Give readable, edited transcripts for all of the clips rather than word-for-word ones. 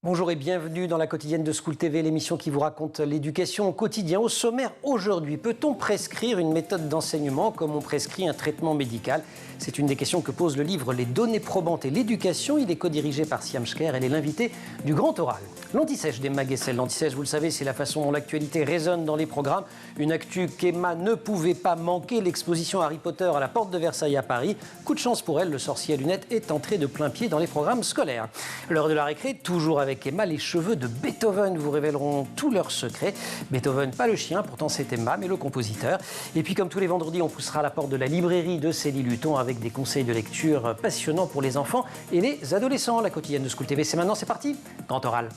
Bonjour et bienvenue dans la quotidienne de School TV, l'émission qui vous raconte l'éducation au quotidien. Au sommaire aujourd'hui, peut-on prescrire une méthode d'enseignement comme on prescrit un traitement médical? C'est une des questions que pose le livre Les données probantes et l'éducation. Il est co-dirigé par Siam Schker. Elle est l'invitée du Grand Oral. L'anti-sèche d'Emma Guessel. L'anti-sèche, vous le savez, c'est la façon dont l'actualité résonne dans les programmes. Une actu qu'Emma ne pouvait pas manquer, l'exposition Harry Potter à la porte de Versailles à Paris. Coup de chance pour elle, le sorcier à lunettes est entré de plein pied dans les programmes scolaires. L'heure de la récré, toujours avec Emma, les cheveux de Beethoven vous révéleront tous leurs secrets. Beethoven, pas le chien, pourtant c'est Emma, mais le compositeur. Et puis comme tous les vendredis, on poussera à la porte de la librairie de Célie Luton avec des conseils de lecture passionnants pour les enfants et les adolescents. La quotidienne de School TV, c'est maintenant, c'est parti, Grand Oral.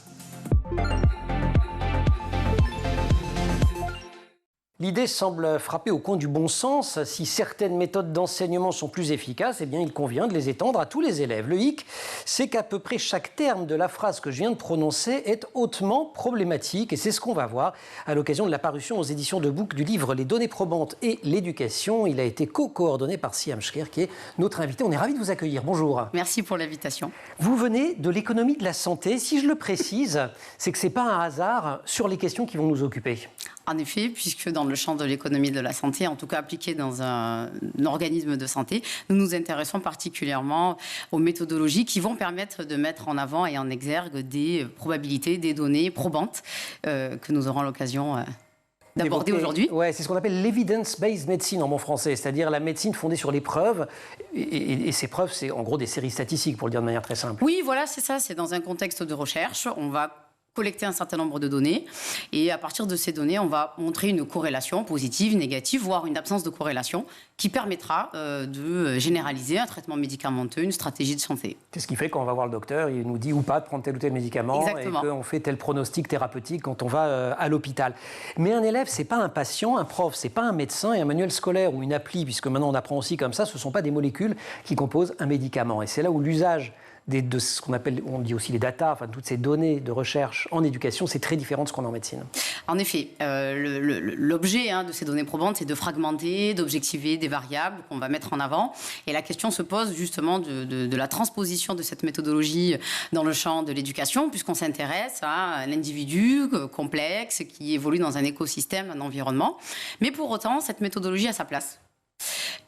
L'idée semble frapper au coin du bon sens. Si certaines méthodes d'enseignement sont plus efficaces, eh bien, il convient de les étendre à tous les élèves. Le hic, c'est qu'à peu près chaque terme de la phrase que je viens de prononcer est hautement problématique. Et c'est ce qu'on va voir à l'occasion de la parution aux éditions de Book du livre Les données probantes et l'éducation. Il a été co-coordonné par Siam Schker, qui est notre invité. On est ravis de vous accueillir. Bonjour. Merci pour l'invitation. Vous venez de l'économie de la santé. Si je le précise, c'est que ce n'est pas un hasard sur les questions qui vont nous occuper. En effet, puisque dans le champ de l'économie de la santé, en tout cas appliqué dans un organisme de santé, nous nous intéressons particulièrement aux méthodologies qui vont permettre de mettre en avant et en exergue des probabilités, des données probantes que nous aurons l'occasion d'aborder aujourd'hui. Ouais, c'est ce qu'on appelle l'evidence-based medicine en bon français, c'est-à-dire la médecine fondée sur les preuves. Et ces preuves, c'est en gros des séries statistiques, pour le dire de manière très simple. Oui, voilà, c'est ça. C'est dans un contexte de recherche. On va collecter un certain nombre de données et à partir de ces données, on va montrer une corrélation positive, négative, voire une absence de corrélation qui permettra de généraliser un traitement médicamenteux, une stratégie de santé. C'est ce qui fait qu'on va voir le docteur, il nous dit ou pas de prendre tel ou tel médicament. Exactement. Et qu'on fait tel pronostic thérapeutique quand on va à l'hôpital. Mais un élève, c'est pas un patient, un prof, c'est pas un médecin et un manuel scolaire ou une appli, puisque maintenant on apprend aussi comme ça, ce ne sont pas des molécules qui composent un médicament. Et c'est là où l'usage de ce qu'on appelle, on dit aussi les data, enfin toutes ces données de recherche en éducation, c'est très différent de ce qu'on a en médecine. En effet, l'objet de ces données probantes, c'est de fragmenter, d'objectiver des variables qu'on va mettre en avant. Et la question se pose justement de la transposition de cette méthodologie dans le champ de l'éducation, puisqu'on s'intéresse à un individu complexe qui évolue dans un écosystème, un environnement. Mais pour autant, cette méthodologie a sa place.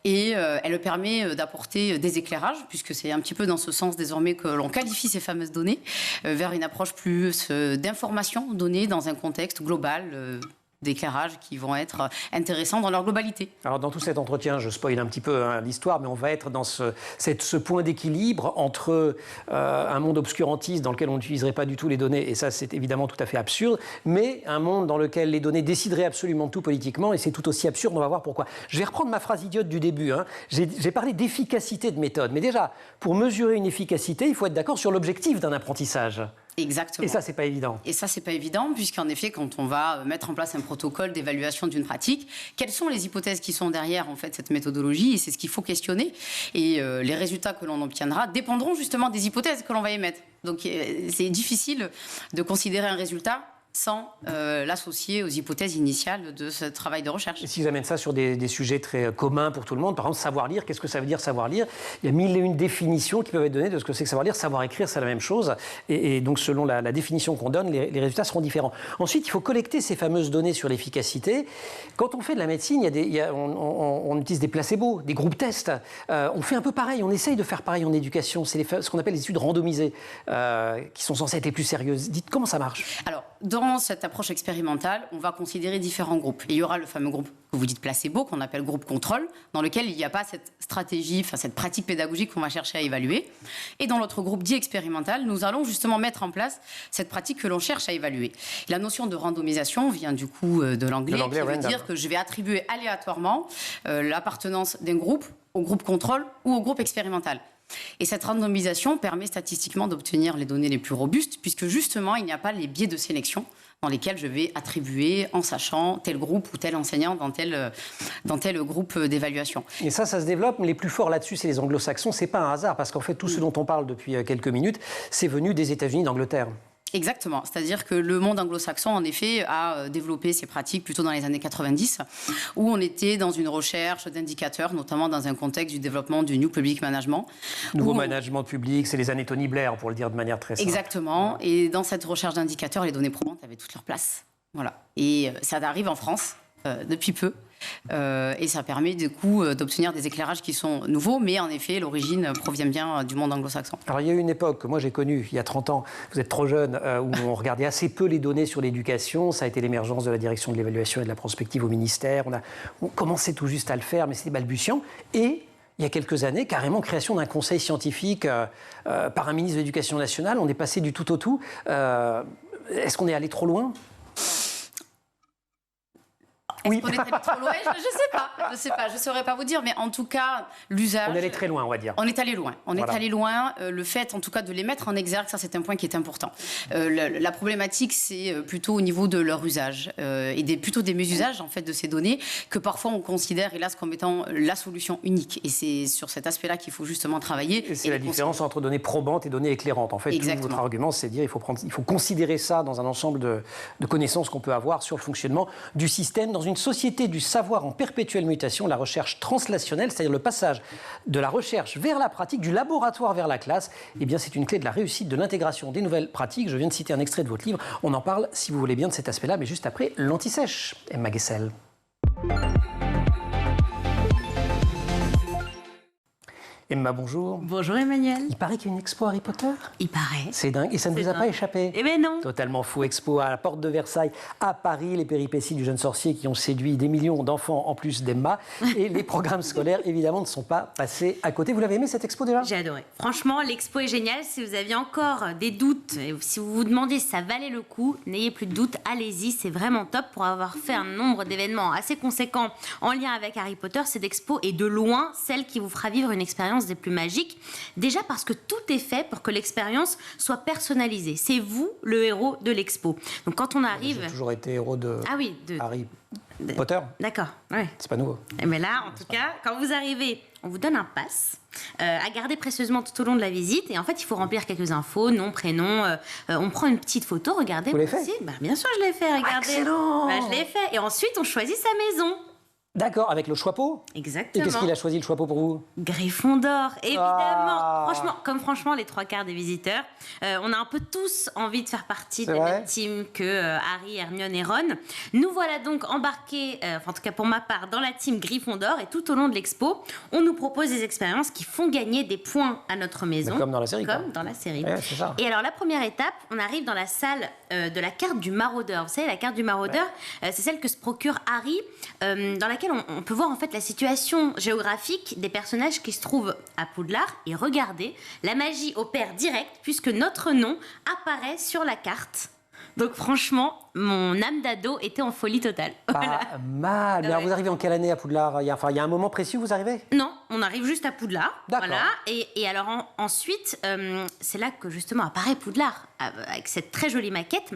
Et elle permet d'apporter des éclairages, puisque c'est un petit peu dans ce sens désormais que l'on qualifie ces fameuses données, vers une approche plus d'information donnée dans un contexte global d'éclairages qui vont être intéressants dans leur globalité. Alors dans tout cet entretien, je spoil un petit peu l'histoire, mais on va être dans ce point d'équilibre entre un monde obscurantiste dans lequel on n'utiliserait pas du tout les données, et ça c'est évidemment tout à fait absurde, mais un monde dans lequel les données décideraient absolument tout politiquement, et c'est tout aussi absurde, on va voir pourquoi. Je vais reprendre ma phrase idiote du début, j'ai parlé d'efficacité de méthode, mais déjà, pour mesurer une efficacité, il faut être d'accord sur l'objectif d'un apprentissage. Exactement. Et ça, c'est pas évident. Et ça, c'est pas évident, puisqu'en effet, quand on va mettre en place un protocole d'évaluation d'une pratique, quelles sont les hypothèses qui sont derrière en fait cette méthodologie? Et c'est ce qu'il faut questionner. Et les résultats que l'on obtiendra dépendront justement des hypothèses que l'on va émettre. Donc, c'est difficile de considérer un résultat sans l'associer aux hypothèses initiales de ce travail de recherche. Et si j'amène ça sur des sujets très communs pour tout le monde, par exemple, savoir lire, qu'est-ce que ça veut dire savoir lire? Il y a 1001 définitions qui peuvent être données de ce que c'est que savoir lire. Savoir écrire, c'est la même chose. Et donc, selon la définition qu'on donne, les résultats seront différents. Ensuite, il faut collecter ces fameuses données sur l'efficacité. Quand on fait de la médecine, on utilise des placebos, des groupes tests. On fait un peu pareil, on essaye de faire pareil en éducation. C'est ce qu'on appelle les études randomisées, qui sont censées être les plus sérieuses. Dites, comment ça marche? Alors, dans cette approche expérimentale, on va considérer différents groupes. Et il y aura le fameux groupe que vous dites placebo, qu'on appelle groupe contrôle, dans lequel il n'y a pas cette stratégie, cette pratique pédagogique qu'on va chercher à évaluer. Et dans l'autre groupe dit expérimental, nous allons justement mettre en place cette pratique que l'on cherche à évaluer. La notion de randomisation vient du coup de l'anglais, qui veut dire que je vais attribuer aléatoirement l'appartenance d'un groupe au groupe contrôle ou au groupe expérimental. Et cette randomisation permet statistiquement d'obtenir les données les plus robustes, puisque justement, il n'y a pas les biais de sélection dans lesquels je vais attribuer, en sachant tel groupe ou tel enseignant dans tel groupe d'évaluation. Et ça se développe, mais les plus forts là-dessus, c'est les anglo-saxons. C'est pas un hasard, parce qu'en fait, tout ce dont on parle depuis quelques minutes, c'est venu des États-Unis, d'Angleterre. Exactement, c'est-à-dire que le monde anglo-saxon, en effet, a développé ces pratiques plutôt dans les années 90, où on était dans une recherche d'indicateurs, notamment dans un contexte du développement du New Public Management. Nouveau management public, c'est les années Tony Blair, pour le dire de manière très simple. Exactement, et dans cette recherche d'indicateurs, les données probantes avaient toute leur place. Voilà. Et ça arrive en France depuis peu. Et ça permet du coup d'obtenir des éclairages qui sont nouveaux, mais en effet l'origine provient bien du monde anglo-saxon. Alors il y a eu une époque que moi j'ai connue il y a 30 ans, vous êtes trop jeune, où on regardait assez peu les données sur l'éducation. Ça a été l'émergence de la direction de l'évaluation et de la prospective au ministère. On commençait tout juste à le faire, mais c'était balbutiant. Et il y a quelques années, carrément création d'un conseil scientifique par un ministre de l'Éducation nationale. On est passé du tout au tout. Est-ce qu'on est allé trop loin ? Est-ce qu'on est allé trop loin ? Je ne sais pas, je ne saurais pas vous dire, mais en tout cas, l'usage... On est allé très loin, on va dire. On est allé loin, est allé loin. Le fait, en tout cas, de les mettre en exergue, ça c'est un point qui est important. La problématique, c'est plutôt au niveau de leur usage et plutôt des mésusages en fait, de ces données que parfois on considère, hélas, comme étant la solution unique. Et c'est sur cet aspect-là qu'il faut justement travailler. Et c'est la différence entre données probantes et données éclairantes. En fait, tout votre argument, c'est de dire qu'il faut considérer ça dans un ensemble de connaissances qu'on peut avoir sur le fonctionnement du système dans une société du savoir en perpétuelle mutation, la recherche translationnelle, c'est-à-dire le passage de la recherche vers la pratique, du laboratoire vers la classe, eh bien c'est une clé de la réussite de l'intégration des nouvelles pratiques. Je viens de citer un extrait de votre livre. On en parle, si vous voulez bien, de cet aspect-là, mais juste après l'anti-sèche. Emma Guessel. Emma, bonjour. Bonjour Emmanuel. Il paraît qu'il y a une expo Harry Potter. Il paraît. C'est dingue. Et ça ne vous a pas échappé? Eh bien non. Totalement fou. Expo à la porte de Versailles, à Paris. Les péripéties du jeune sorcier qui ont séduit des millions d'enfants en plus d'Emma. Et les programmes scolaires, évidemment, ne sont pas passés à côté. Vous l'avez aimé cette expo déjà? J'ai adoré. Franchement, l'expo est géniale. Si vous aviez encore des doutes, si vous vous demandez si ça valait le coup, n'ayez plus de doutes. Allez-y, c'est vraiment top. Pour avoir fait un nombre d'événements assez conséquents en lien avec Harry Potter, cette expo est de loin celle qui vous fera vivre une expérience des plus magiques. Déjà parce que tout est fait pour que l'expérience soit personnalisée. C'est vous le héros de l'expo. Donc quand on arrive... J'ai toujours été héros de Harry Potter. D'accord, ouais. C'est pas nouveau. Mais là, en tout cas, quand vous arrivez, on vous donne un pass à garder précieusement tout au long de la visite. Et en fait, il faut remplir quelques infos, nom, prénom. On prend une petite photo, regardez. Vous l'avez fait? Bien sûr, je l'ai fait, regardez. Excellent. Je l'ai fait. Et ensuite, on choisit sa maison. D'accord, avec le choix-pot. Exactement. Et qu'est-ce qu'il a choisi le choix-pot pour vous? Gryffondor, évidemment. Franchement, les 3/4 des visiteurs, on a un peu tous envie de faire partie de la même team que Harry, Hermione et Ron. Nous voilà donc embarqués, en tout cas pour ma part, dans la team Gryffondor. Et tout au long de l'expo, on nous propose des expériences qui font gagner des points à notre maison. Mais comme dans la série. Dans la série. Ouais, c'est ça. Et alors, la première étape, on arrive dans la salle de la carte du maraudeur. Vous savez, la carte du maraudeur, c'est celle que se procure Harry, dans laquelle on peut voir en fait la situation géographique des personnages qui se trouvent à Poudlard. Et regardez, la magie opère direct puisque notre nom apparaît sur la carte. Donc franchement, mon âme d'ado était en folie totale. Pas mal. Mais alors, vous arrivez en quelle année à Poudlard? Il y a un moment précis où vous arrivez? Non, on arrive juste à Poudlard. D'accord. Voilà. Et alors ensuite, c'est là que justement apparaît Poudlard, avec cette très jolie maquette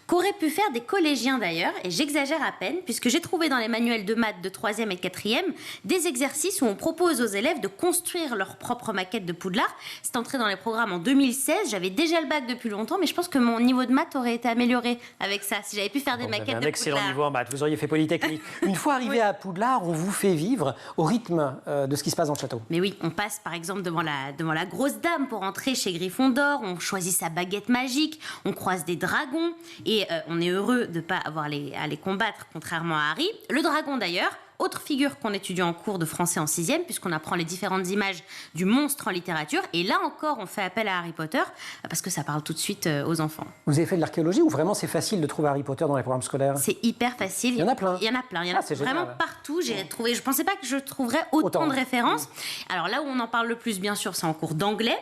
qu'auraient pu faire des collégiens d'ailleurs. Et j'exagère à peine, puisque j'ai trouvé dans les manuels de maths de 3e et 4e des exercices où on propose aux élèves de construire leur propre maquette de Poudlard. C'est entré dans les programmes en 2016. J'avais déjà le bac depuis longtemps, mais je pense que mon niveau de maths aurait été amélioré avec ça, si j'avais pu faire des maquettes de Poudlard. Un excellent niveau en maths, vous auriez fait Polytechnique. Une fois arrivé à Poudlard, on vous fait vivre au rythme de ce qui se passe dans le château. Mais oui, on passe par exemple devant la grosse dame pour entrer chez Gryffondor, on choisit sa baguette magique, on croise des dragons et on est heureux de ne pas avoir à les combattre, contrairement à Harry. Le dragon d'ailleurs, autre figure qu'on étudie en cours de français en 6e, puisqu'on apprend les différentes images du monstre en littérature. Et là encore, on fait appel à Harry Potter, parce que ça parle tout de suite aux enfants. Vous avez fait de l'archéologie ou vraiment c'est facile de trouver Harry Potter dans les programmes scolaires? C'est hyper facile. Il y en a plein. Il y en a vraiment génial. partout. Je ne pensais pas que je trouverais autant de références. Alors là où on en parle le plus, bien sûr, c'est en cours d'anglais.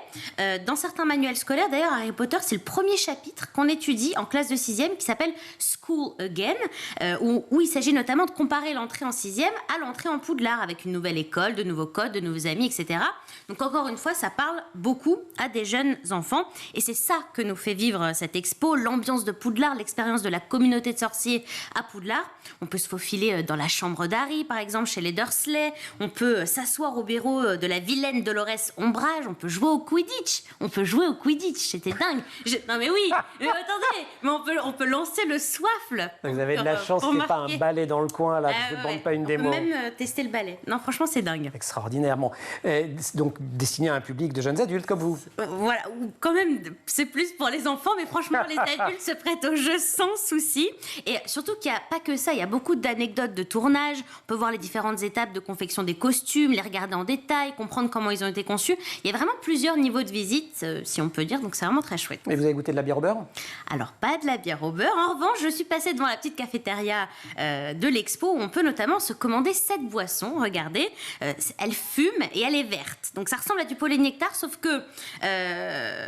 Dans certains manuels scolaires, d'ailleurs, Harry Potter, c'est le premier chapitre qu'on étudie en classe de 6e, qui s'appelle School Again, où il s'agit notamment de comparer l'entrée en 6e 6e à l'entrée en Poudlard, avec une nouvelle école, de nouveaux codes, de nouveaux amis, etc. Donc encore une fois, ça parle beaucoup à des jeunes enfants. Et c'est ça que nous fait vivre cette expo, l'ambiance de Poudlard, l'expérience de la communauté de sorciers à Poudlard. On peut se faufiler dans la chambre d'Harry, par exemple, chez les Dursley. On peut s'asseoir au bureau de la vilaine Dolores Ombrage. On peut jouer au Quidditch. C'était dingue. Non mais oui, mais attendez, mais on peut lancer le soifle. Vous avez de la chance qu'il n'y ait pas un balai dans le coin, là, je ne demande pas une démo. On peut même tester le balai. Non, franchement, c'est dingue. Extraordinairement. Donc, destiné à un public de jeunes adultes comme vous. Voilà, ou quand même, c'est plus pour les enfants, mais franchement, les adultes se prêtent au jeu sans souci. Et surtout qu'il n'y a pas que ça, il y a beaucoup d'anecdotes de tournage. On peut voir les différentes étapes de confection des costumes, les regarder en détail, comprendre comment ils ont été conçus. Il y a vraiment plusieurs niveaux de visite, si on peut dire, donc c'est vraiment très chouette. Et vous avez goûté de la bière au beurre? Alors, pas de la bière au beurre. En revanche, je suis passée devant la petite cafétéria de l'expo où on peut notamment se commander cette boisson. Regardez, elle fume et elle est verte. Donc, ça ressemble à du polynectar, sauf que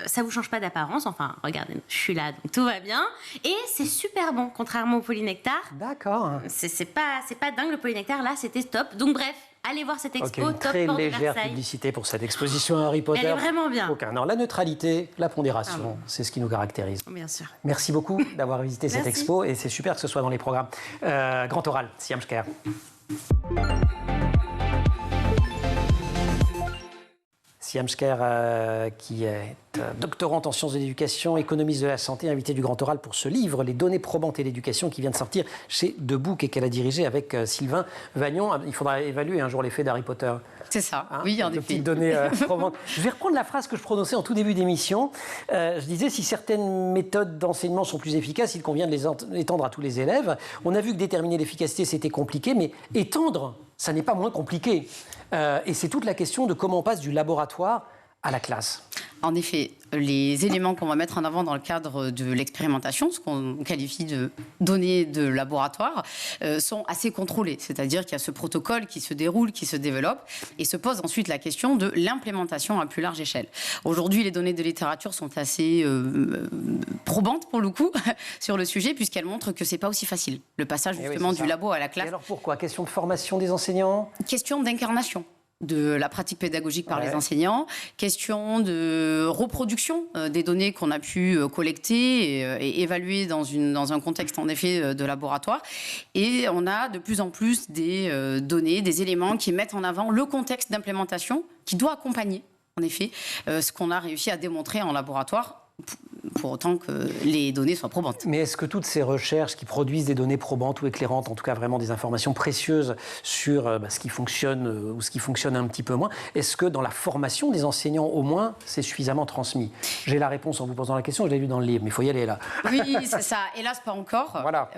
ça vous change pas d'apparence. Enfin, regardez, je suis là, donc tout va bien. Et c'est super bon, contrairement au polynectar. D'accord. C'est pas dingue, le polynectar. Là, c'était top. Donc, bref. Allez voir cette expo, une top très Porte de légère Versailles. publicité pour cette exposition Harry Potter. Elle est vraiment bien. Aucun. Alors, la neutralité, la pondération, c'est ce qui nous caractérise. Bien sûr. Merci beaucoup d'avoir visité cette expo et c'est super que ce soit dans les programmes. Grand oral, Siam Shker. Siam Shker, qui est doctorante en sciences de l'éducation, économiste de la santé, invitée du Grand Oral pour ce livre, Les données probantes et l'éducation, qui vient de sortir chez Debout et qu'elle a dirigé avec Sylvain Vagnon. Il faudra évaluer un jour l'effet d'Harry Potter. C'est ça, oui, en effet. Petites données probantes. Je vais reprendre la phrase que je prononçais en tout début d'émission. Je disais, si certaines méthodes d'enseignement sont plus efficaces, il convient de les étendre à tous les élèves. On a vu que déterminer l'efficacité, c'était compliqué, mais étendre, ça n'est pas moins compliqué. Et c'est toute la question de comment on passe du laboratoire à la classe. En effet, les éléments qu'on va mettre en avant dans le cadre de l'expérimentation, ce qu'on qualifie de données de laboratoire, sont assez contrôlés. C'est-à-dire qu'il y a ce protocole qui se déroule, qui se développe, et se pose ensuite la question de l'implémentation à plus large échelle. Aujourd'hui, les données de littérature sont assez probantes, pour le coup, sur le sujet, puisqu'elles montrent que c'est pas aussi facile, le passage justement du labo à la classe. Et alors pourquoi? Question de formation des enseignants? Question d'incarnation de la pratique pédagogique par les enseignants, question de reproduction des données qu'on a pu collecter et évaluer dans un contexte en effet de laboratoire. Et on a de plus en plus des données, des éléments qui mettent en avant le contexte d'implémentation qui doit accompagner en effet ce qu'on a réussi à démontrer en laboratoire, pour autant que les données soient probantes. Mais est-ce que toutes ces recherches qui produisent des données probantes ou éclairantes, en tout cas vraiment des informations précieuses sur ce qui fonctionne ou ce qui fonctionne un petit peu moins, est-ce que dans la formation des enseignants au moins, c'est suffisamment transmis? J'ai la réponse en vous posant la question, je l'ai lu dans le livre, mais il faut y aller là. Oui, c'est ça. Hélas, pas encore. Voilà.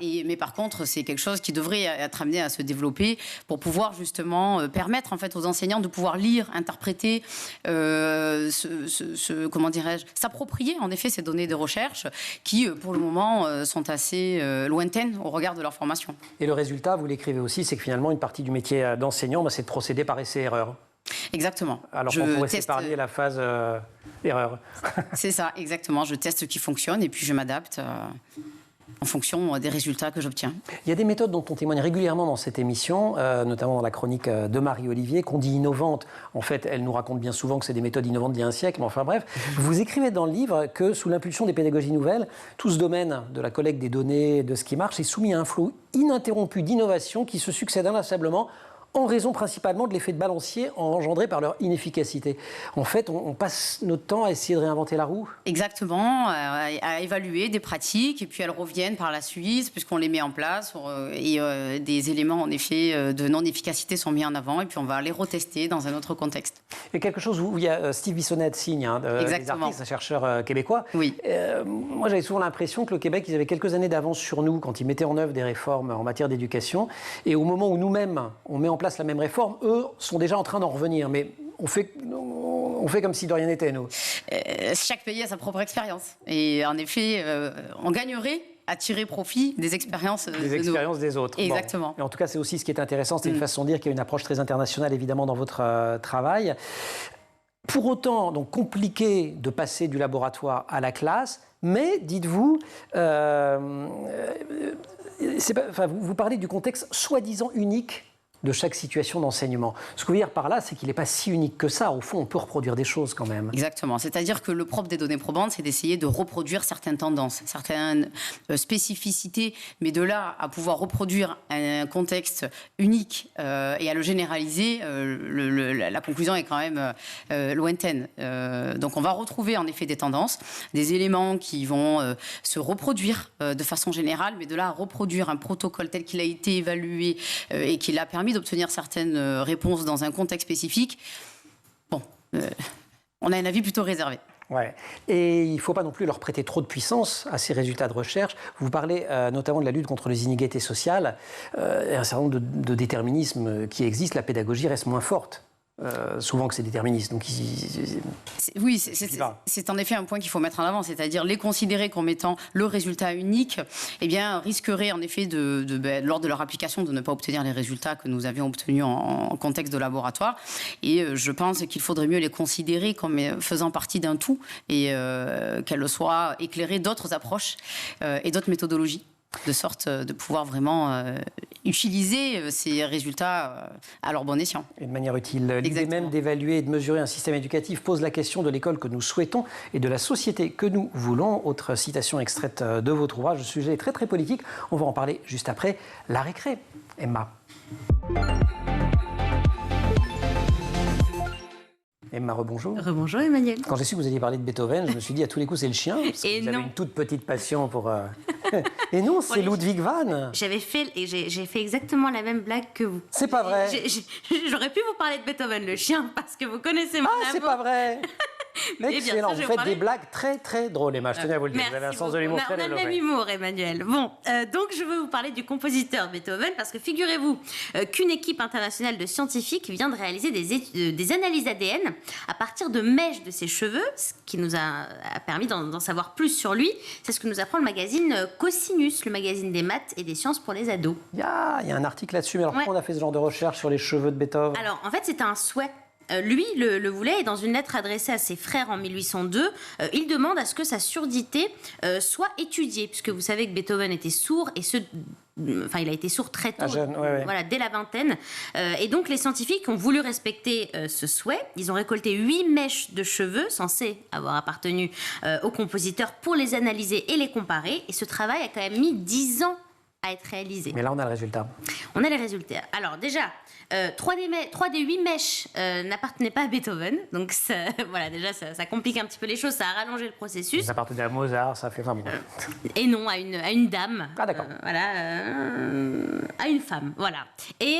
Mais par contre, c'est quelque chose qui devrait être amené à se développer pour pouvoir justement permettre en fait aux enseignants de pouvoir lire, interpréter, comment dirais-je, s'approprier en effet ces données de recherche qui, pour le moment, sont assez lointaines au regard de leur formation. Et le résultat, vous l'écrivez aussi, c'est que finalement, une partie du métier d'enseignant, c'est de procéder par essai-erreur. Exactement. Alors qu'on pourrait s'épargner la phase erreur. C'est ça, exactement. Je teste ce qui fonctionne et puis je m'adapte en fonction des résultats que j'obtiens. Il y a des méthodes dont on témoigne régulièrement dans cette émission, notamment dans la chronique de Marie-Olivier, qu'on dit innovantes. En fait, elle nous raconte bien souvent que c'est des méthodes innovantes d'il y a un siècle, mais enfin bref. Vous écrivez dans le livre que, sous l'impulsion des pédagogies nouvelles, tout ce domaine de la collecte des données, de ce qui marche, est soumis à un flot ininterrompu d'innovations qui se succèdent inlassablement, en raison principalement de l'effet de balancier engendré par leur inefficacité. En fait, on passe notre temps à essayer de réinventer la roue. Exactement, à évaluer des pratiques, et puis elles reviennent par la suite, puisqu'on les met en place, et des éléments, en effet, de non-efficacité sont mis en avant, et puis on va les retester dans un autre contexte. Et quelque chose où il y a Steve Bissonnette signe, des artistes, un chercheur québécois. Oui. Moi, j'avais souvent l'impression que le Québec, ils avaient quelques années d'avance sur nous quand ils mettaient en œuvre des réformes en matière d'éducation. Et au moment où nous-mêmes, on met en place la même réforme, eux sont déjà en train d'en revenir. Mais on fait comme si de rien n'était, nous. Chaque pays a sa propre expérience. Et en effet, on gagnerait à tirer profit des expériences des autres. Exactement. Bon. Et en tout cas, c'est aussi ce qui est intéressant, c'est une façon de dire qu'il y a une approche très internationale, évidemment, dans votre travail. Pour autant, donc compliqué de passer du laboratoire à la classe, mais dites-vous, vous parlez du contexte soi-disant unique de chaque situation d'enseignement. Ce que vous voulez dire par là, c'est qu'il n'est pas si unique que ça. Au fond, on peut reproduire des choses quand même. Exactement. C'est-à-dire que le propre des données probantes, c'est d'essayer de reproduire certaines tendances, certaines spécificités, mais de là à pouvoir reproduire un contexte unique et à le généraliser, la conclusion est quand même lointaine. Donc on va retrouver en effet des tendances, des éléments qui vont se reproduire de façon générale, mais de là à reproduire un protocole tel qu'il a été évalué et qu'il a permis d'obtenir certaines réponses dans un contexte spécifique, bon, on a un avis plutôt réservé. Ouais. Et il ne faut pas non plus leur prêter trop de puissance à ces résultats de recherche. Vous parlez notamment de la lutte contre les inégalités sociales. Un certain nombre de déterminismes qui existent. La pédagogie reste moins forte. Souvent que c'est déterministe. Donc, oui, c'est en effet un point qu'il faut mettre en avant, c'est-à-dire les considérer comme étant le résultat unique, eh bien, risqueraient en effet, lors de leur application, de ne pas obtenir les résultats que nous avions obtenus en contexte de laboratoire. Et je pense qu'il faudrait mieux les considérer comme faisant partie d'un tout et qu'elles soient éclairées d'autres approches et d'autres méthodologies, de sorte de pouvoir vraiment utiliser ces résultats à leur bon escient. Et de manière utile. L'idée même d'évaluer et de mesurer un système éducatif pose la question de l'école que nous souhaitons et de la société que nous voulons. Autre citation extraite de votre ouvrage. Le sujet est très très politique. On va en parler juste après la récré. Emma. Emma, rebonjour. Rebonjour Emmanuel. Quand j'ai su que vous alliez parler de Beethoven, je me suis dit à tous les coups c'est le chien, parce que vous avez une toute petite passion pour... Et non, c'est Ludwig van. J'ai fait exactement la même blague que vous. C'est pas vrai. J'aurais pu vous parler de Beethoven, le chien, parce que vous connaissez mon amour. Ah, c'est pas vrai. Mais excellent, bien sûr, vous faites des blagues très très drôles, Emma, je tenais à vous le dire. Merci vous avez un sens beaucoup. de l'humour On très a le développé. même humour, Emmanuel. Bon, donc je veux vous parler du compositeur Beethoven, parce que figurez-vous qu'une équipe internationale de scientifiques vient de réaliser des analyses ADN à partir de mèches de ses cheveux, ce qui nous a permis d'en savoir plus sur lui. C'est ce que nous apprend le magazine Cosinus, le magazine des maths et des sciences pour les ados. Il y a un article là-dessus, mais alors pourquoi on a fait ce genre de recherche sur les cheveux de Beethoven? Alors, en fait, c'était un souhait. Lui le voulait, et dans une lettre adressée à ses frères en 1802, il demande à ce que sa surdité soit étudiée, puisque vous savez que Beethoven était sourd, et il a été sourd très tôt, jeune, voilà, dès la vingtaine. Et donc les scientifiques ont voulu respecter ce souhait. Ils ont récolté 8 mèches de cheveux censées avoir appartenu au compositeur pour les analyser et les comparer. Et ce travail a quand même mis 10 ans à être réalisé. Mais là, on a le résultat. On a les résultats. Alors déjà, 3 des 8 mèches n'appartenaient pas à Beethoven. Donc voilà, déjà, ça complique un petit peu les choses, ça a rallongé le processus. Ça appartenait à Mozart, ça fait... Enfin, bon. Et non, à une dame. Ah d'accord. À une femme, voilà. Et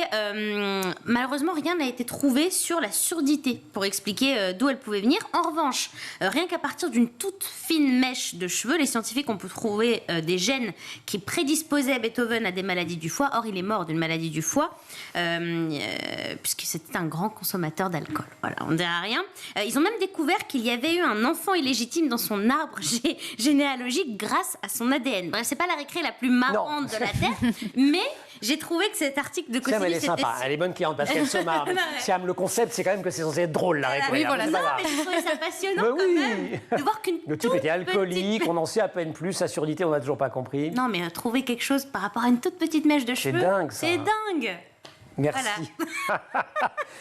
malheureusement, rien n'a été trouvé sur la surdité pour expliquer d'où elle pouvait venir. En revanche, rien qu'à partir d'une toute fine mèche de cheveux, les scientifiques ont pu trouver des gènes qui prédisposaient Beethoven à des maladies du foie. Or, il est mort d'une maladie du foie, puisque c'était un grand consommateur d'alcool. Voilà, on ne dira rien. Ils ont même découvert qu'il y avait eu un enfant illégitime dans son arbre généalogique grâce à son ADN. Bref, c'est pas la récré la plus marrante de la Terre, mais j'ai trouvé que cet article de Cosinus... Elle est sympa, elle est bonne cliente parce qu'elle se marre. Siam, le concept, c'est quand même que c'est censé être drôle, la récré. Oui, voilà. Non, mais j'ai trouvé ça passionnant quand même, de voir qu'une Le type était alcoolique, on en sait à peine plus, sa surdité, on n'a toujours pas compris. Non, mais trouver quelque chose par rapport à une toute petite mèche de cheveux... C'est dingue, ça. C'est dingue. Merci. Voilà.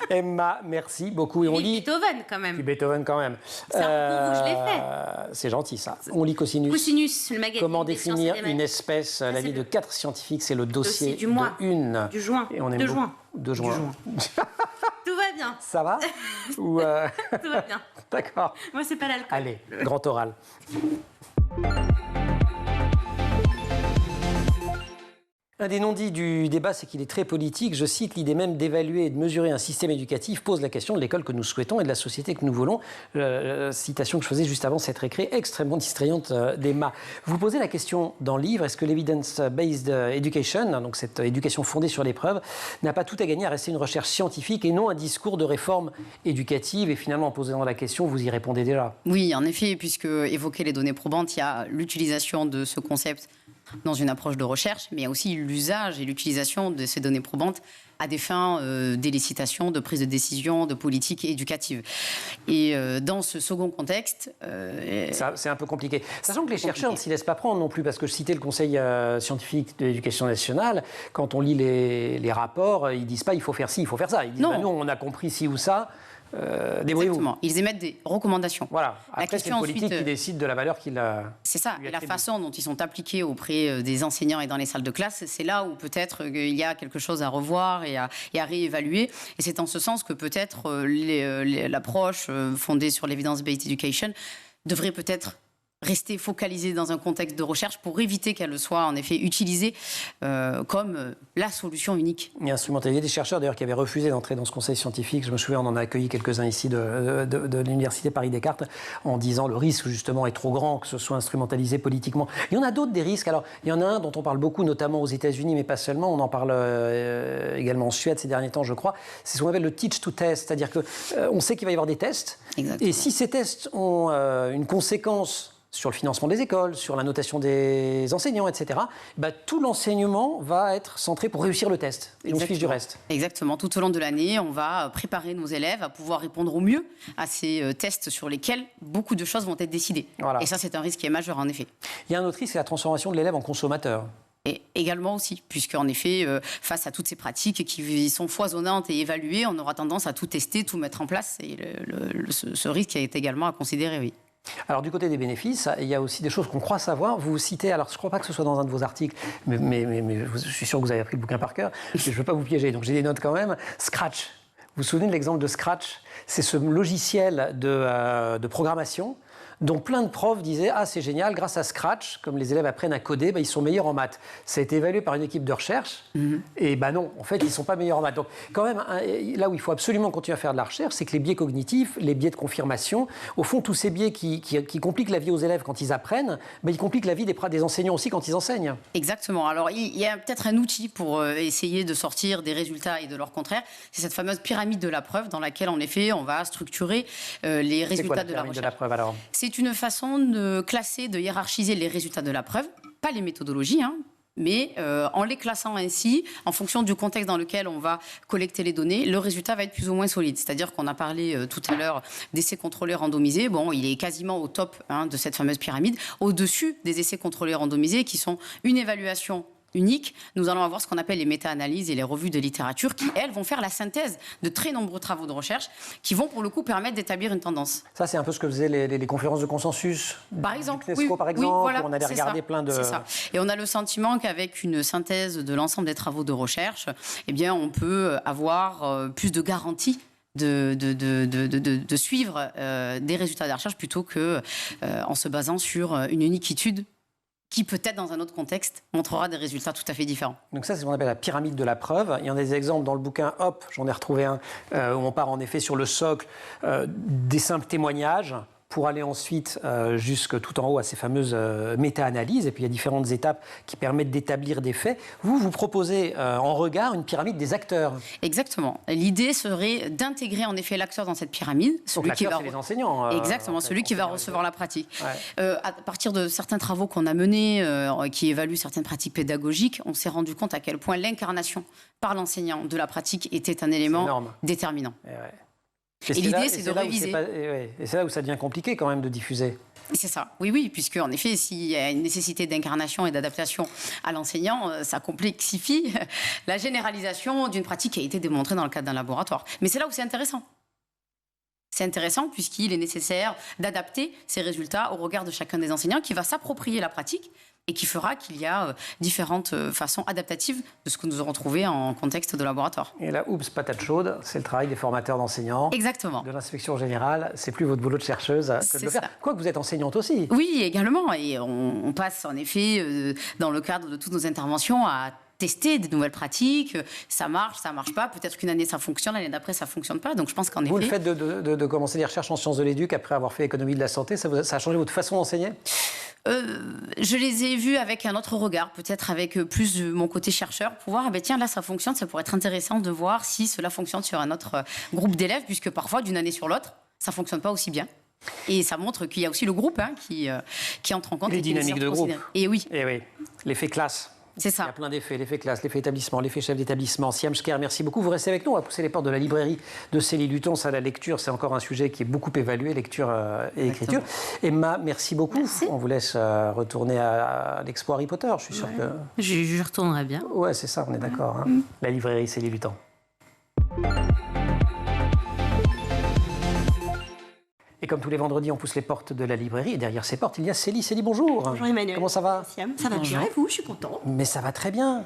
Emma, merci beaucoup. Et on lit Beethoven, quand même. Puis Beethoven, quand même. C'est un concours où je l'ai fait. C'est gentil, ça. On lit Cosinus. Cosinus, le magazine. Comment définir une espèce? L'avis de 4 scientifiques, c'est le dossier du mois. de une. Du juin. Et on aime de beaucoup... juin. De juin. Tout va bien. Ça va Ou Tout va bien. D'accord. Moi, c'est pas l'alcool. Allez, grand oral. Un des non-dits du débat, c'est qu'il est très politique. Je cite, l'idée même d'évaluer et de mesurer un système éducatif pose la question de l'école que nous souhaitons et de la société que nous voulons. Citation que je faisais juste avant cette récré, extrêmement distrayante d'Emma. Vous posez la question dans le livre, est-ce que l'evidence-based education, donc cette éducation fondée sur les preuves, n'a pas tout à gagner à rester une recherche scientifique et non un discours de réforme éducative? Et finalement, en posant la question, vous y répondez déjà. Oui, en effet, puisque évoquer les données probantes, il y a l'utilisation de ce concept dans une approche de recherche, mais il y a aussi l'usage et l'utilisation de ces données probantes à des fins d'élicitation, de prise de décision, de politique éducative. Et dans ce second contexte... c'est un peu compliqué. Sachant que les chercheurs ne s'y laissent pas prendre non plus, parce que je citais le Conseil scientifique de l'éducation nationale, quand on lit les rapports, ils ne disent pas il faut faire ci, il faut faire ça. Ils disent nous, on a compris ci ou ça. Exactement. Ils émettent des recommandations. Voilà. Après, c'est le politique qui décide de la valeur qu'il a. C'est ça. Et la façon dont ils sont appliqués auprès des enseignants et dans les salles de classe, c'est là où peut-être il y a quelque chose à revoir et à réévaluer. Et c'est en ce sens que peut-être l'approche fondée sur l'evidence-based education devrait peut-être rester focalisée dans un contexte de recherche pour éviter qu'elle soit en effet utilisée comme la solution unique. Il y a des chercheurs d'ailleurs qui avaient refusé d'entrer dans ce conseil scientifique. Je me souviens, on en a accueilli quelques-uns ici de l'université Paris-Descartes en disant le risque justement est trop grand que ce soit instrumentalisé politiquement. Il y en a d'autres des risques. Alors il y en a un dont on parle beaucoup, notamment aux États-Unis, mais pas seulement. On en parle également en Suède ces derniers temps, je crois. C'est ce qu'on appelle le teach to test, c'est-à-dire que on sait qu'il va y avoir des tests. Exactement. Et si ces tests ont une conséquence sur le financement des écoles, sur la notation des enseignants, etc., tout l'enseignement va être centré pour réussir le test. Et on se fiche du reste. Exactement. Tout au long de l'année, on va préparer nos élèves à pouvoir répondre au mieux à ces tests sur lesquels beaucoup de choses vont être décidées. Voilà. Et ça, c'est un risque qui est majeur, en effet. Il y a un autre risque, c'est la transformation de l'élève en consommateur. Et également aussi, puisqu'en effet, face à toutes ces pratiques qui sont foisonnantes et évaluées, on aura tendance à tout tester, tout mettre en place. Et ce risque est également à considérer, oui. Alors du côté des bénéfices, il y a aussi des choses qu'on croit savoir. Vous citez, alors je ne crois pas que ce soit dans un de vos articles, mais je suis sûr que vous avez appris le bouquin par cœur, je ne veux pas vous piéger, donc j'ai des notes quand même. Scratch, vous vous souvenez de l'exemple de Scratch? C'est ce logiciel de programmation dont plein de profs disaient « Ah, c'est génial, grâce à Scratch, comme les élèves apprennent à coder, ils sont meilleurs en maths. » Ça a été évalué par une équipe de recherche, et non, en fait, ils ne sont pas meilleurs en maths. Donc, quand même, là où il faut absolument continuer à faire de la recherche, c'est que les biais cognitifs, les biais de confirmation, au fond, tous ces biais qui compliquent la vie aux élèves quand ils apprennent, ils compliquent la vie des enseignants aussi quand ils enseignent. Exactement. Alors, il y a peut-être un outil pour essayer de sortir des résultats et de leur contraire. C'est cette fameuse pyramide de la preuve dans laquelle, en effet, on va structurer les résultats de la recherche. De la preuve, alors ? C'est une façon de classer, de hiérarchiser les résultats de la preuve, pas les méthodologies, mais en les classant ainsi, en fonction du contexte dans lequel on va collecter les données, le résultat va être plus ou moins solide. C'est-à-dire qu'on a parlé tout à l'heure d'essais contrôlés randomisés. Bon, il est quasiment au top de cette fameuse pyramide. Au-dessus des essais contrôlés randomisés qui sont une évaluation unique, nous allons avoir ce qu'on appelle les méta-analyses et les revues de littérature qui, elles, vont faire la synthèse de très nombreux travaux de recherche qui vont, pour le coup, permettre d'établir une tendance. Ça, c'est un peu ce que faisaient les conférences de consensus. Par exemple, UNESCO, par exemple, voilà, où on allait regarder plein de... C'est ça. Et on a le sentiment qu'avec une synthèse de l'ensemble des travaux de recherche, on peut avoir plus de garanties de suivre des résultats de la recherche plutôt qu'en se basant sur une unique étude qui peut-être dans un autre contexte montrera des résultats tout à fait différents. Donc ça, c'est ce qu'on appelle la pyramide de la preuve. Il y en a des exemples dans le bouquin, j'en ai retrouvé un, où on part en effet sur le socle des simples témoignages, pour aller ensuite jusque tout en haut à ces fameuses méta-analyses. Et puis il y a différentes étapes qui permettent d'établir des faits. Vous proposez en regard une pyramide des acteurs. Exactement. L'idée serait d'intégrer en effet l'acteur dans cette pyramide. Donc l'acteur, c'est les enseignants. Exactement, celui qui va recevoir la pratique. Ouais. À partir de certains travaux qu'on a menés, qui évaluent certaines pratiques pédagogiques, on s'est rendu compte à quel point l'incarnation par l'enseignant de la pratique était un élément déterminant. Et l'idée, c'est de réviser. Et c'est là où ça devient compliqué quand même de diffuser. C'est ça, oui, puisque en effet, s'il y a une nécessité d'incarnation et d'adaptation à l'enseignant, ça complexifie la généralisation d'une pratique qui a été démontrée dans le cadre d'un laboratoire. Mais c'est là où c'est intéressant. C'est intéressant puisqu'il est nécessaire d'adapter ces résultats au regard de chacun des enseignants qui va s'approprier la pratique et qui fera qu'il y a différentes façons adaptatives de ce que nous aurons trouvé en contexte de laboratoire. Et là, patate chaude, c'est le travail des formateurs d'enseignants. Exactement. De l'inspection générale, c'est plus votre boulot de chercheuse que de le faire. Quoique vous êtes enseignante aussi. Oui, également. Et on passe en effet, dans le cadre de toutes nos interventions, à tester des nouvelles pratiques, ça marche pas, peut-être qu'une année ça fonctionne, l'année d'après ça fonctionne pas, donc je pense qu'en effet... Vous, le fait de commencer des recherches en sciences de l'éduc après avoir fait économie de la santé, ça a changé votre façon d'enseigner ? Je les ai vus avec un autre regard, peut-être avec plus de mon côté chercheur, pour voir, tiens, là ça fonctionne, ça pourrait être intéressant de voir si cela fonctionne sur un autre groupe d'élèves, puisque parfois d'une année sur l'autre, ça fonctionne pas aussi bien. Et ça montre qu'il y a aussi le groupe qui entre en compte. Les dynamiques de groupe. Et oui. L'effet classe. C'est ça. Il y a plein d'effets, l'effet classe, l'effet établissement, l'effet chef d'établissement. Siam Shker, merci beaucoup. Vous restez avec nous. On va pousser les portes de la librairie de Célie Luton. Ça, la lecture, c'est encore un sujet qui est beaucoup évalué, lecture et écriture. Emma, merci beaucoup. Merci. On vous laisse retourner à l'expo Harry Potter. Je suis sûr que... Je retournerai bien. Ouais, c'est ça, on est d'accord. Hein. La librairie Célie Luton. Et comme tous les vendredis, on pousse les portes de la librairie. Et derrière ces portes, il y a Célie. Célie, bonjour. Bonjour Emmanuel. Comment ça va? Ça va bien et vous? Je suis contente. Mais ça va très bien.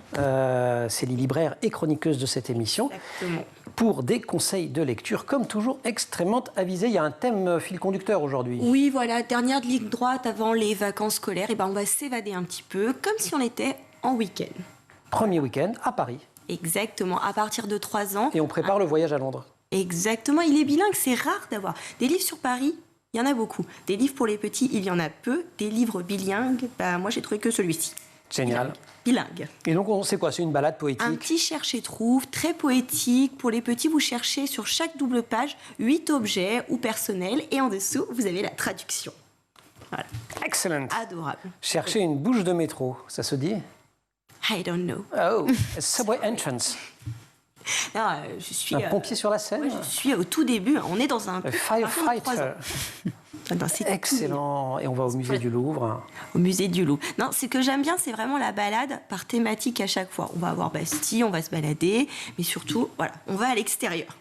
Célie, libraire et chroniqueuse de cette émission. Exactement. Pour des conseils de lecture, comme toujours, extrêmement avisés. Il y a un thème fil conducteur aujourd'hui. Oui, voilà, dernière ligne droite avant les vacances scolaires. Et ben, on va s'évader un petit peu, comme si on était en week-end. Premier week-end à Paris. Exactement, à partir de 3 ans. Et on prépare le voyage à Londres. Exactement, il est bilingue, c'est rare d'avoir. Des livres sur Paris, il y en a beaucoup. Des livres pour les petits, il y en a peu. Des livres bilingues, bah, moi j'ai trouvé que celui-ci. Génial. Bilingue. Et donc, c'est quoi? C'est une balade poétique? Un petit cherche et trouve, très poétique. Pour les petits, vous cherchez sur chaque double page 8 objets ou personnels. Et en dessous, vous avez la traduction. Voilà. Excellent. Adorable. Chercher une bouche de métro, ça se dit? I don't know. Oh, a subway entrance. Non, je suis... Un pompier sur la Seine? je suis au tout début. On est dans un... A firefighter. 3 ans. Non, c'est tout Excellent. Et on va au musée du Louvre. au musée du Louvre. Non, ce que j'aime bien, c'est vraiment la balade par thématique à chaque fois. On va avoir Bastille, on va se balader, mais surtout, voilà, on va à l'extérieur.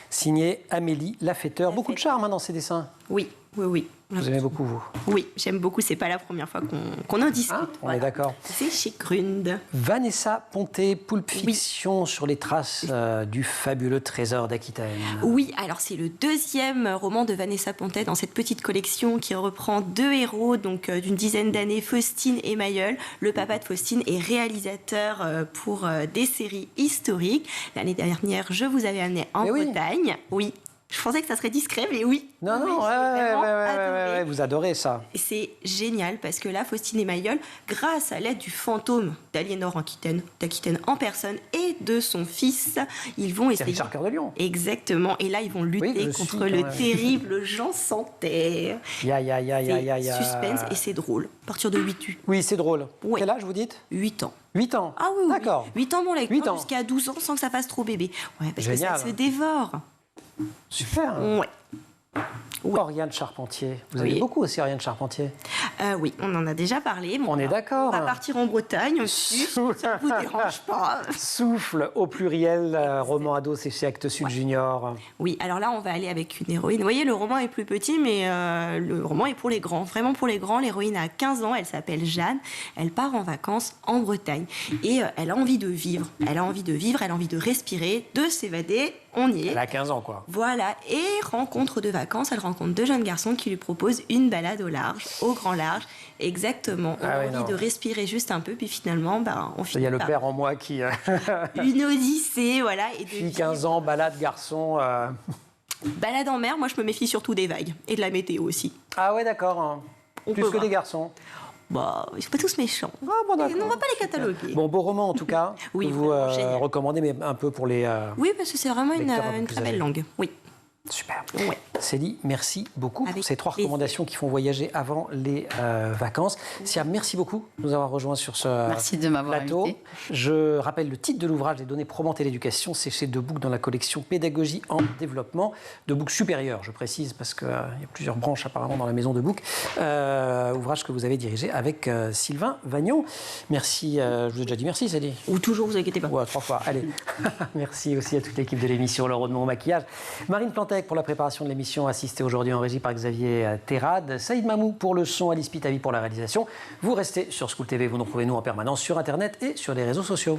Signé Amélie Lafetteur. Beaucoup de charme hein, dans ces dessins. Oui, oui, oui. Vous aimez beaucoup, vous? Oui, j'aime beaucoup. C'est pas la première fois qu'on en discute. Ah, on est d'accord. C'est chez Grund. Vanessa Ponté, Pulp Fiction, sur les traces du fabuleux trésor d'Aquitaine. Oui, alors c'est le 2e roman de Vanessa Pontet dans cette petite collection qui reprend 2 héros donc d'une dizaine d'années, Faustine et Mayol. Le papa de Faustine est réalisateur pour des séries historiques. L'année dernière, je vous avais amené en Bretagne. Oui. Je pensais que ça serait discret, mais oui. Non, oui, non, ouais, vous adorez ça. Et c'est génial parce que là, Faustine et Mayol, grâce à l'aide du fantôme d'Aliénor d'Aquitaine en personne et de son fils, ils vont essayer... C'est Richard Cœur de Lion. Exactement. Et là, ils vont lutter contre le terrible Jean Santerre. Ya. Suspense et c'est drôle. À partir de 8 ans. Oui, c'est drôle. Oui. Quel âge vous dites? 8 ans. 8 ans. Ah oui. D'accord. 8 ans, mon lecteur, 8 ans. jusqu'à 12 ans sans que ça fasse trop bébé. Ouais, parce Génial. que ça se dévore. Super. Ouais. Oriane Charpentier. Vous avez beaucoup aussi Oriane Charpentier. Oui, on en a déjà parlé. Bon, on est d'accord. On va partir en Bretagne aussi, ça ne vous dérange pas. Souffle au pluriel, roman ado, c'est chez Actes Sud Junior. Oui, alors là, on va aller avec une héroïne. Vous voyez, le roman est plus petit, mais le roman est pour les grands. Vraiment pour les grands. L'héroïne a 15 ans, elle s'appelle Jeanne. Elle part en vacances en Bretagne. Et elle a envie de vivre. Elle a envie de vivre, elle a envie de respirer, de s'évader. On y est. Elle a 15 ans, quoi. Voilà. Et rencontre de vacances, elle rencontre 2 jeunes garçons qui lui proposent une balade au large, au grand large. Exactement. On a envie de respirer juste un peu, puis finalement, on finit. Il y a le père en moi qui... une odyssée, voilà. Et fille 15 ans, balade, garçon... Balade en mer, moi je me méfie surtout des vagues. Et de la météo aussi. Ah ouais, d'accord. Hein. Plus que des garçons. Bah, ils sont pas tous méchants. Ah bon, d'accord. On va pas les cataloguer. Bon, beau roman en tout cas. Oui, que vous recommandez, mais un peu pour les... oui, parce que c'est vraiment une très belle langue. Oui. Super. Ouais. Célie, merci beaucoup pour ces 3 recommandations qui font voyager avant les vacances. Siam, merci beaucoup de nous avoir rejoints sur ce merci de m'avoir plateau. Invité. Je rappelle le titre de l'ouvrage, Les données probantes et l'éducation. C'est chez Debook dans la collection Pédagogie en développement. Debook supérieur, je précise, parce qu'il y a plusieurs branches apparemment dans la maison Debook. Ouvrage que vous avez dirigé avec Sylvain Vagnon. Merci, je vous ai déjà dit merci, Célie. Ou toujours, vous inquiétez pas. Ouais, 3 fois, allez. Merci aussi à toute l'équipe de l'émission, Laurent de mon maquillage. Marine Plantet pour la préparation de l'émission, assistée aujourd'hui en régie par Xavier Terrade. Saïd Mamou pour le son, Alice Pitavi pour la réalisation. Vous restez sur School TV, vous nous retrouvez nous en permanence sur Internet et sur les réseaux sociaux.